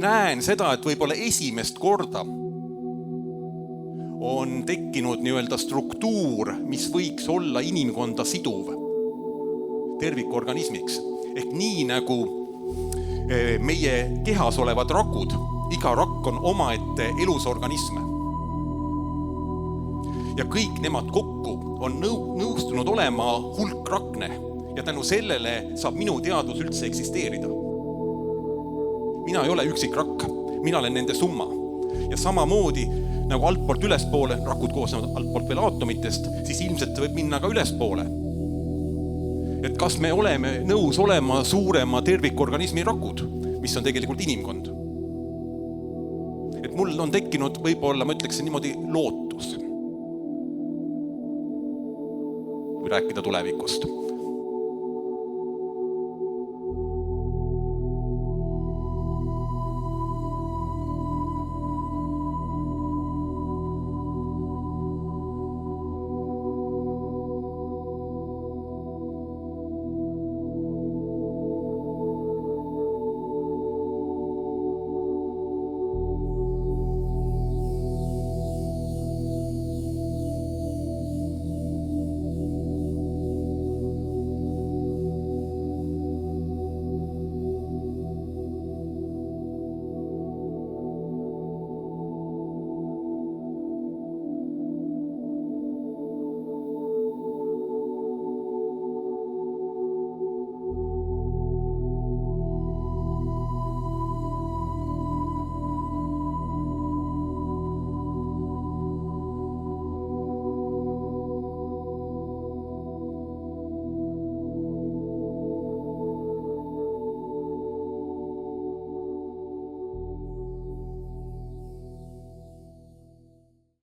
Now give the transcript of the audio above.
näen seda, et võib-olla esimest korda on tekkinud nii-öelda struktuur, mis võiks olla inimkonda siduv tervikorganismiks. Ehk nii nagu meie kehas olevad rakud, iga rakk on omaette elusorganisme. Ja kõik nemad kokku on nõustunud olema hulk rakne ja tänu sellele saab minu teadvus üldse eksisteerida. Mina ei ole üksik rakk, mina olen nende summa. Ja samamoodi nagu altpoolt ülespoole, rakud koosnevad altpoolt veel aatomitest, siis ilmselt võib minna ka ülespoole. Et kas me oleme nõus olema suurema tervikorganismi rakud, mis on tegelikult inimkond? Et mul on tekkinud võib-olla, ma ütleksin niimoodi, lootus, kui rääkida tulevikust.